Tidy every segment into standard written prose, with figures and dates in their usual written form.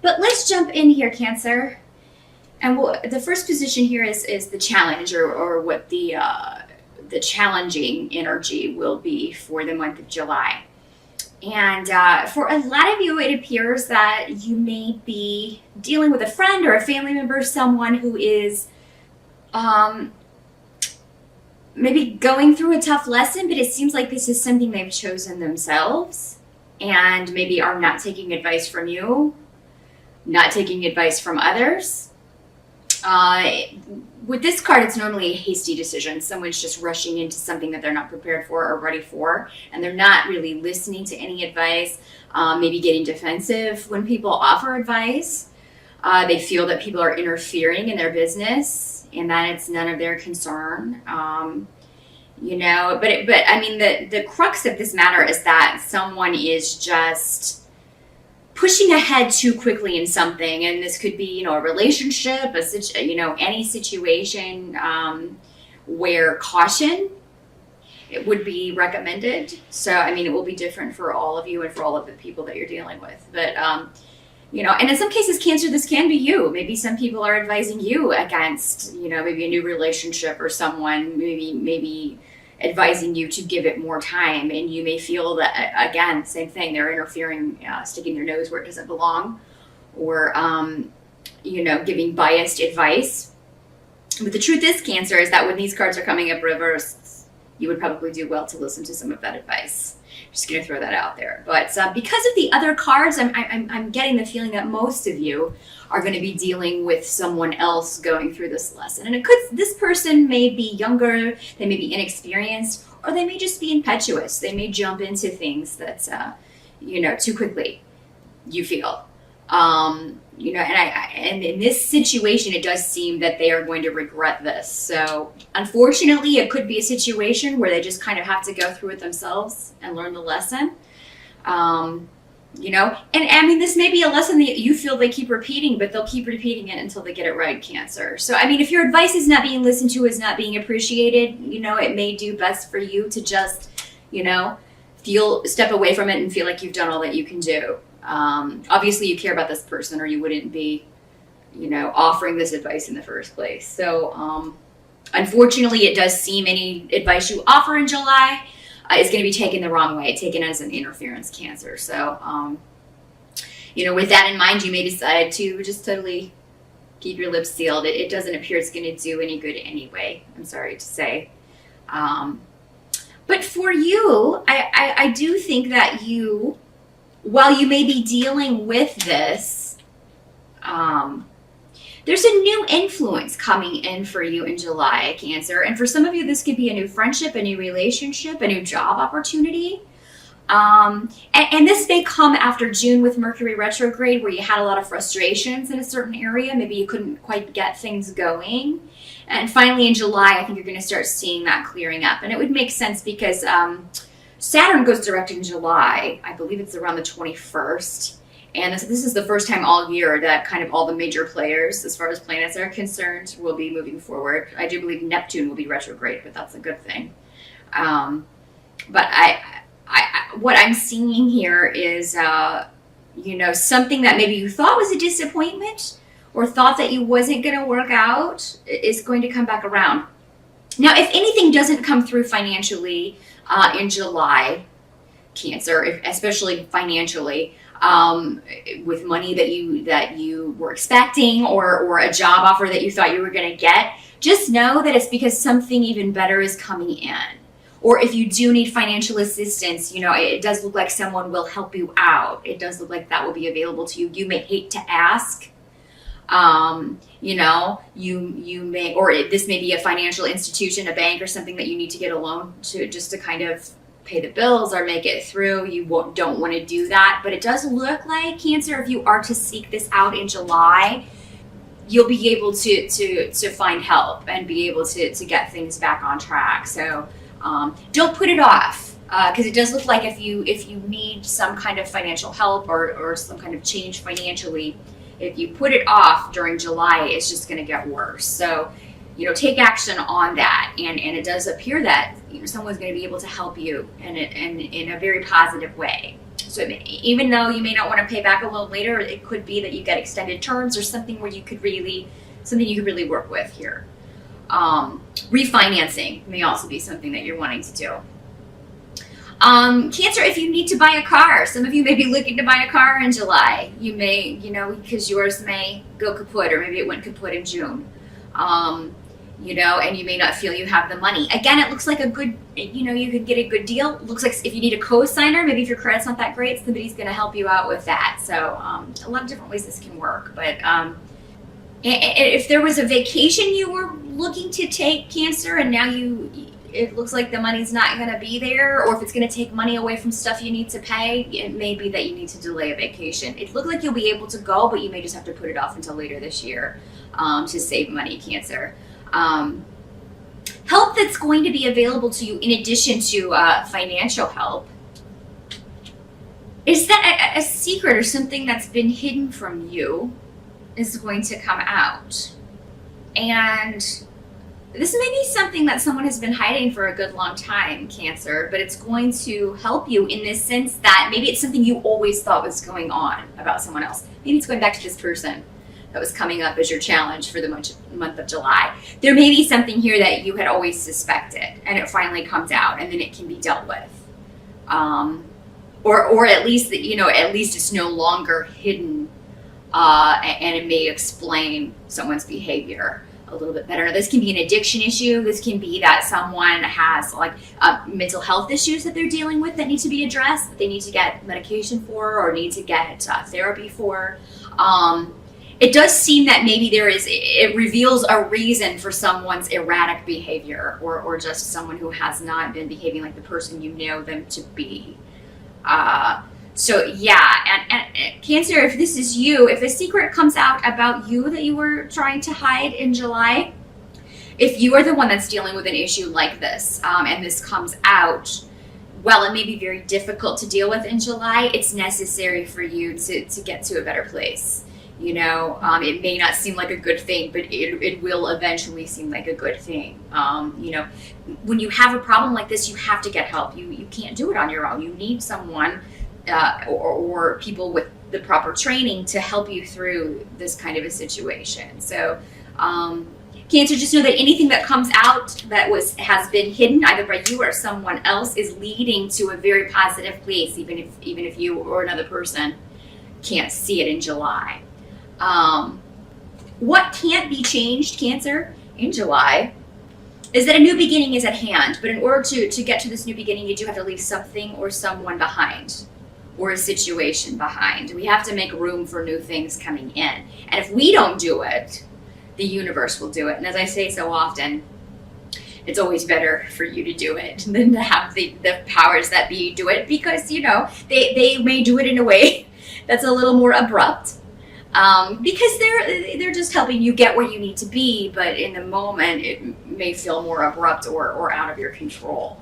But let's jump in here, Cancer. And the first position here is the challenge, or what the challenging energy will be for the month of July. And for a lot of you, it appears that you may be dealing with a friend or a family member, someone who is maybe going through a tough lesson, but it seems like this is something they've chosen themselves and maybe are not taking advice from you, not taking advice from others. With this card, it's normally a hasty decision. Someone's just rushing into something that they're not prepared for or ready for, and they're not really listening to any advice, maybe getting defensive when people offer advice. They feel that people are interfering in their business and that it's none of their concern. But I mean, the crux of this matter is that someone is just pushing ahead too quickly in something, and this could be, a relationship, any situation where caution it would be recommended. So, I mean, it will be different for all of you and for all of the people that you're dealing with. But, and in some cases, Cancer, this can be you. Maybe some people are advising you against, maybe a new relationship, or someone maybe advising you to give it more time, and you may feel that, again, same thing, they're interfering, sticking their nose where it doesn't belong, or giving biased advice. But the truth is, Cancer, is that when these cards are coming up reversed, you would probably do well to listen to some of that advice. Just gonna throw that out there. But because of the other cards, I'm getting the feeling that most of you are going to be dealing with someone else going through this lesson. And this person may be younger, they may be inexperienced, or they may just be impetuous. They may jump into things that, too quickly, you feel. And in this situation, it does seem that they are going to regret this. So unfortunately, it could be a situation where they just kind of have to go through it themselves and learn the lesson. And I mean, this may be a lesson that you feel they keep repeating, but they'll keep repeating it until they get it right, Cancer. So, I mean, if your advice is not being listened to, is not being appreciated, it may do best for you to just, step away from it and feel like you've done all that you can do. Obviously you care about this person, or you wouldn't be, offering this advice in the first place. So, unfortunately, it does seem any advice you offer in July is going to be taken the wrong way, taken as an interference, Cancer. So, with that in mind, you may decide to just totally keep your lips sealed. It doesn't appear it's going to do any good anyway, I'm sorry to say. But for you, I do think that you, while you may be dealing with this, there's a new influence coming in for you in July, Cancer. And for some of you, this could be a new friendship, a new relationship, a new job opportunity. And this may come after June with Mercury retrograde, where you had a lot of frustrations in a certain area. Maybe you couldn't quite get things going. And finally in July, I think you're going to start seeing that clearing up. And it would make sense because Saturn goes direct in July. I believe it's around the 21st. And this is the first time all year that kind of all the major players, as far as planets are concerned, will be moving forward. I do believe Neptune will be retrograde, but that's a good thing. But what I'm seeing here is, something that maybe you thought was a disappointment or thought that you wasn't going to work out is going to come back around. Now, if anything doesn't come through financially in July, Cancer, especially financially, with money that you were expecting, or a job offer that you thought you were going to get, just know that it's because something even better is coming in. Or if you do need financial assistance, it does look like someone will help you out. It does look like that will be available to you. You may hate to ask. You may, or this may be a financial institution, a bank or something that you need to get a loan to, just to kind of pay the bills or make it through. You don't want to do that. But it does look like, Cancer, if you are to seek this out in July, you'll be able to find help and be able to get things back on track. So don't put it off, because it does look like if you need some kind of financial help or some kind of change financially, if you put it off during July, it's just going to get worse. So, take action on that. And it does appear that someone's going to be able to help you in a very positive way. So even though you may not want to pay back a loan later, it could be that you get extended terms or something where you could really work with here. Refinancing may also be something that you're wanting to do. Cancer, if you need to buy a car, some of you may be looking to buy a car in July. You may, because yours may go kaput, or maybe it went kaput in June. And you may not feel you have the money. Again, it looks like a good, you could get a good deal. It looks like if you need a co-signer, maybe if your credit's not that great, somebody's going to help you out with that. So a lot of different ways this can work. But if there was a vacation you were looking to take, Cancer, and now it looks like the money's not going to be there, or if it's going to take money away from stuff you need to pay, it may be that you need to delay a vacation. It looked like you'll be able to go, but you may just have to put it off until later this year to save money, Cancer. Help that's going to be available to you in addition to financial help. Is that a secret or something that's been hidden from you is going to come out? And this may be something that someone has been hiding for a good long time, Cancer, but it's going to help you in this sense that maybe it's something you always thought was going on about someone else. Maybe it's going back to this person that was coming up as your challenge for the month of July. There may be something here that you had always suspected, and it finally comes out, and then it can be dealt with. Or at least, at least it's no longer hidden, and it may explain someone's behavior a little bit better. Now, this can be an addiction issue. This can be that someone has mental health issues that they're dealing with that need to be addressed, that they need to get medication for or need to get therapy for. It does seem that maybe it reveals a reason for someone's erratic behavior, or just someone who has not been behaving like the person you know them to be. So yeah, and Cancer, if this is you, if a secret comes out about you that you were trying to hide in July, if you are the one that's dealing with an issue like this, and this comes out, well, it may be very difficult to deal with in July, it's necessary for you to get to a better place. It may not seem like a good thing, but it will eventually seem like a good thing. When you have a problem like this, you have to get help. You can't do it on your own. You need someone or people with the proper training to help you through this kind of a situation. So, Cancer, just know that anything that comes out that has been hidden either by you or someone else is leading to a very positive place, even if you or another person can't see it in July. What can't be changed, Cancer, in July is that a new beginning is at hand. But in order to get to this new beginning, you do have to leave something or someone behind, or a situation behind. We have to make room for new things coming in. And if we don't do it, the universe will do it. And as I say so often, it's always better for you to do it than to have the powers that be do it, because, they may do it in a way that's a little more abrupt. Because they're just helping you get where you need to be, but in the moment it may feel more abrupt or out of your control,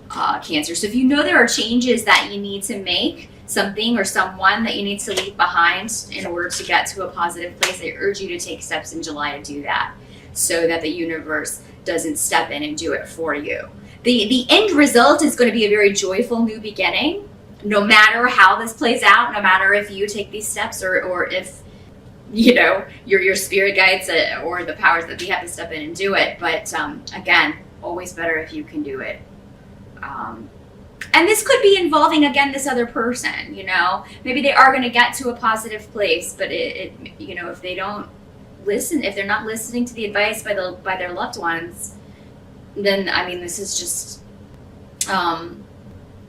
Cancer. So if you know there are changes that you need to make, something or someone that you need to leave behind in order to get to a positive place, I urge you to take steps in July to do that, so that the universe doesn't step in and do it for you. The end result is going to be a very joyful new beginning, no matter how this plays out, no matter if you take these steps or if your spirit guides or the powers that be have to step in and do it. But again, always better if you can do it. And this could be involving, again, this other person. Maybe they are going to get to a positive place, but if they don't listen, if they're not listening to the advice by their loved ones, then this is just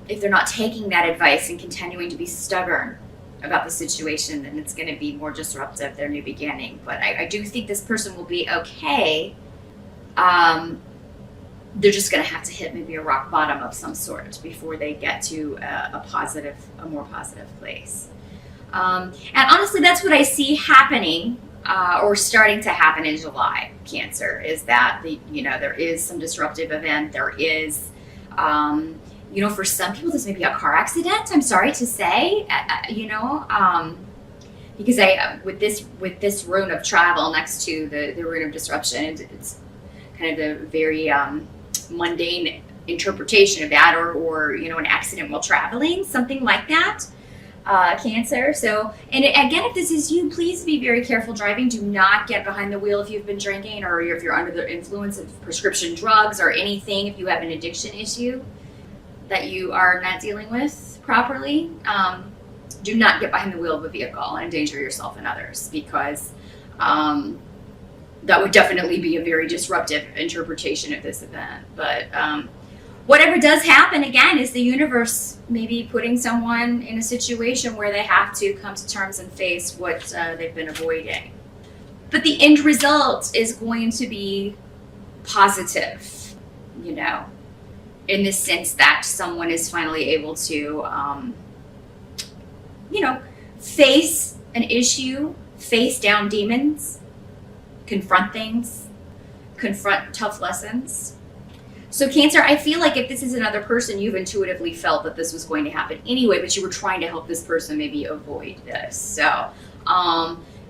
if they're not taking that advice and continuing to be stubborn about the situation, then it's going to be more disruptive, their new beginning. But I do think this person will be okay. They're just going to have to hit maybe a rock bottom of some sort before they get to a more positive place. And honestly, that's what I see happening or starting to happen in July, Cancer, is that there is some disruptive event. There is, for some people, this may be a car accident. I'm sorry to say, because with this rune of travel next to the rune of disruption, it's kind of the very mundane interpretation of that, or an accident while traveling, something like that. Cancer. So, and again, if this is you, please be very careful driving. Do not get behind the wheel if you've been drinking, or if you're under the influence of prescription drugs or anything. If you have an addiction issue that you are not dealing with properly, do not get behind the wheel of a vehicle and endanger yourself and others, because that would definitely be a very disruptive interpretation of this event. But whatever does happen, again, is the universe maybe putting someone in a situation where they have to come to terms and face what they've been avoiding. But the end result is going to be positive, you know, in the sense that someone is finally able to, you know, face an issue, face down demons, confront things, confront tough lessons. So Cancer, I feel like if this is another person, you've intuitively felt that this was going to happen anyway, but you were trying to help this person maybe avoid this. So,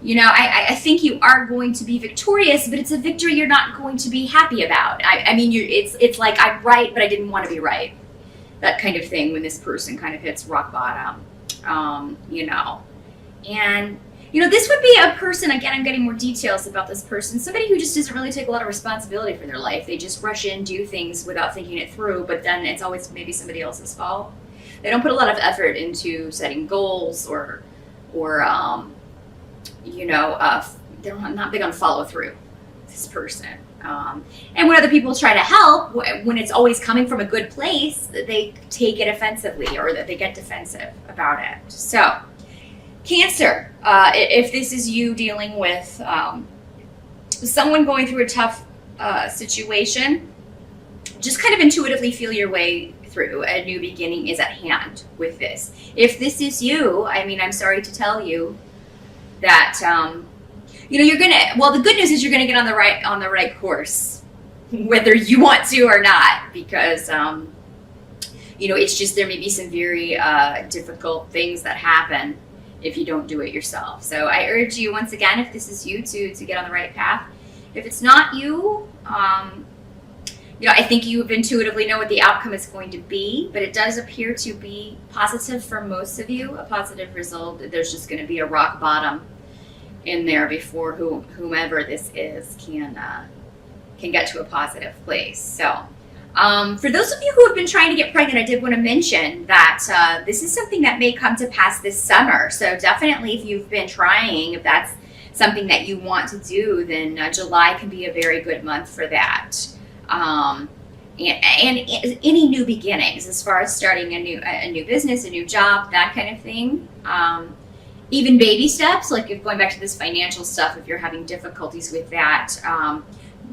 you know, I think you are going to be victorious, but it's a victory you're not going to be happy about. I mean, it's like, I'm right, but I didn't want to be right. That kind of thing when this person kind of hits rock bottom, you know. And, you know, this would be a person, again, I'm getting more details about this person, somebody who just doesn't really take a lot of responsibility for their life. They just rush in, do things without thinking it through, but then it's always maybe somebody else's fault. They don't put a lot of effort into setting goals or you know, they're not big on follow through, this person. And when other people try to help, when it's always coming from a good place, they take it offensively, or that they get defensive about it. So, Cancer, if this is you dealing with someone going through a tough situation, just kind of intuitively feel your way through. A new beginning is at hand with this. If this is you, I mean, I'm sorry to tell you that, you know, you're gonna, well, the good news is you're gonna get on the right course, whether you want to or not, because, you know, it's just, there may be some very difficult things that happen if you don't do it yourself. So I urge you, once again, if this is you, to get on the right path. If it's not you, you know, I think you intuitively know what the outcome is going to be, but it does appear to be positive for most of you, a positive result. There's just going to be a rock bottom in there before whomever this is can get to a positive place. So for those of you who have been trying to get pregnant, I did want to mention that this is something that may come to pass this summer. So definitely, if you've been trying, if that's something that you want to do, then July can be a very good month for that. And any new beginnings, as far as starting a new business, a new job, that kind of thing. Even baby steps, like if going back to this financial stuff, if you're having difficulties with that,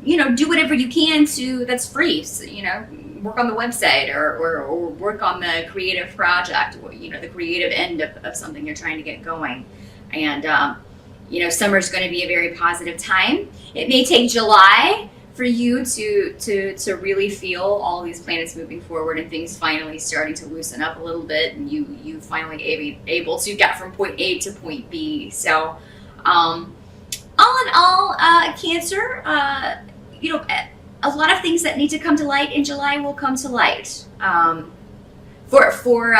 you know, do whatever you can that's free. So, you know, work on the website or work on the creative project, you know, the creative end of something you're trying to get going. And, you know, summer's going to be a very positive time. It may take July for you to really feel all these planets moving forward and things finally starting to loosen up a little bit, and you finally able to get from point A to point B. So, all in all, Cancer, you know, a lot of things that need to come to light in July will come to light. For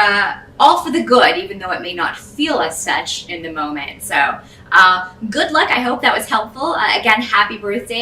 all for the good, even though it may not feel as such in the moment. So, good luck. I hope that was helpful. Again, happy birthday.